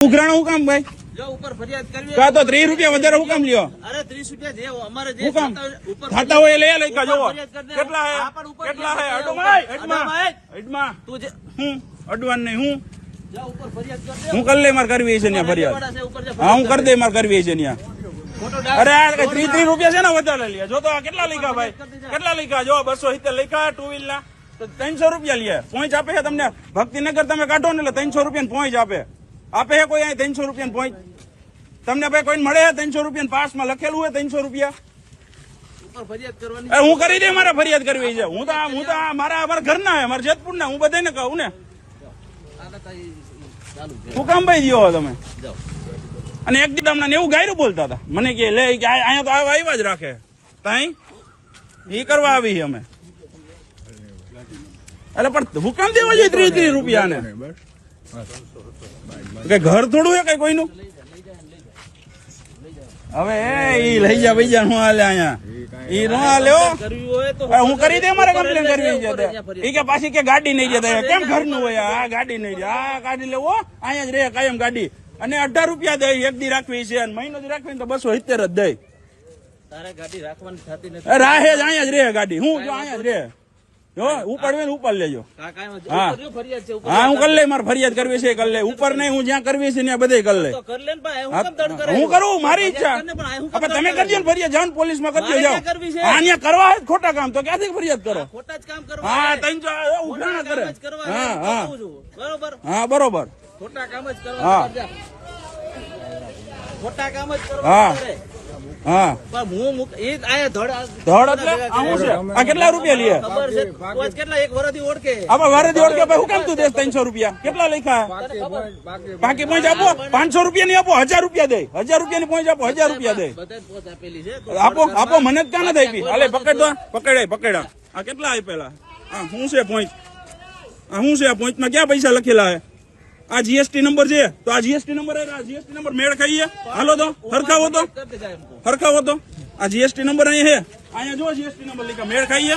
ઉઘરાણો હું કામ ભાઈ? જો ઉપર ફરિયાદ કરવી કા તો 30 રૂપિયા વધારે હું કામ લ્યો? અરે 30 રૂપિયા જે અમારે જે હું કામ ઉપર ખાતા હોય લઈ લઈ જોવો ફરિયાદ કરી દે. કેટલા હે આ પણ ઉપર કેટલા હે ફરિયાદ અડમાં કરી દે. અડમાં અડમાં તું જે હું અડવાન નહીં હું જા ઉપર ફરિયાદ કર દે. હું કરી લે માર કરવી છે ને ફરિયાદ વાળા છે ઉપર જે હા હું કરી દે માર કરવી છે ને ફોટો અરે આ 30 રૂપિયા છે ને વધારે લે જો તો આ કેટલા લખ્યા ભાઈ કેટલા લખ્યા જો 270 લખ્યા ટુ વ્હીલ ના તો 300 રૂપિયા લે પોઈન્ટ આપે છે તમને ભક્તિનગર તમે કાઢો ને એટલે 300 રૂપિયા પોઈન્ટ આપે છે કોઈ અહીં 300 રૂપિયા પોઈન્ટ તમને ભાઈ કોઈ મળે 300 રૂપિયા પાસ માં લખેલું હોય 300 રૂપિયા ઉપર ફરિયાદ કરવાની હું કરી દે મારે ફરિયાદ કરવી છે હું તો મારા ઘરના હે મારા જેતપુર ના હું બધાને કહું ને હું કામ ભાઈ ગયો તમે જાઓ અને એક દી તમને એવું ગાયરું બોલતા હતા મને કે લે અહીંયા તો આવ્યા જ રાખે તાઈ એ કરવા આવી છે અમે એટલે પણ હું કામ દેવા જોઈએ 30 રૂપિયા ને કઈ ઘર થોડું હે કઈ કોઈનું હવે ઈ લઈ જા ભાઈ જા હું હાલે અહીંયા ઈ નો હાલે કરવી હોય તો હું કરી દે મારે કમ્પ્લેન કરવી છે ઈ કે પાછી કે ગાડી નહીં જતા કેમ ઘરનું હોય આ ગાડી નહીં આ ગાડી લેવો અહીંયા જ રહે કાયમ ગાડી અને 18 રૂપિયા દે એક દી રાખવી છે અને મહિનો દી રાખવી તો 270 જ દે તારે ગાડી રાખવાની થતી નથી રાહે જ અહીંયા જ રહે ગાડી હું જો અહીંયા જ રહે જો ઉપડવે ને ઉપર લેજો કાકા ઉપર ફરિયાદ છે ઉપર હા હું કરી લે મારે ફરિયાદ કરવી છે કરી લે ઉપર નહીં હું જ્યાં કરવી છે ત્યાં બધે કરી લે તો કર લે ને ભાઈ હું કેમ તડ કરે હું કરું મારી ઈચ્છા પણ તમે કરજો ને ફરિયાદ જાઓ પોલીસ માં કરજો જાઓ કરવી છે હા ત્યાં કરવા જ ખોટા કામ તો ક્યાંથી ફરિયાદ કરો ખોટા જ કામ કરવા હા ત્રણ ઉઘરાણા કરે હા હા બરોબર હા બરોબર ખોટા કામ જ હા. કરવા ખોટા કામ જ હા. કરવા હા પણ હું એ આયા ધડ ધડ એટલે આ શું છે આ કેટલા રૂપિયા લે ખબર છે કોઈ કેટલા એક વર્ષથી ઓળખે આપણે વારેથી ઓળખે ભાઈ હું કેમ તું દેશ 300 રૂપિયા કેટલા લખ્યા બાકી પોઈન્ટ આપો 500 રૂપિયા ની આપો 1000 રૂપિયા દે 1000 રૂપિયા ની પોઈન્ટ આપો 1000 રૂપિયા દે બધા પોત આપેલી છે આપો મને જ ક્યાં નથી આપી હાલે પકડ દો પકડા આ કેટલા આપેલા આ શું છે પોઈન્ટ આ શું છે આ પોઈન્ટ માં ક્યાં પૈસા લખેલા હે આ જીએસટી નંબર છે તો આ જીએસટી નંબર આ જીએસટી નંબર મેળ ખાઈએ હાલો તો હરખાવો તો આ જીએસટી નંબર અહીંયા છે અહીંયા જો જીએસટી નંબર લખ્યા મેળ ખાઈએ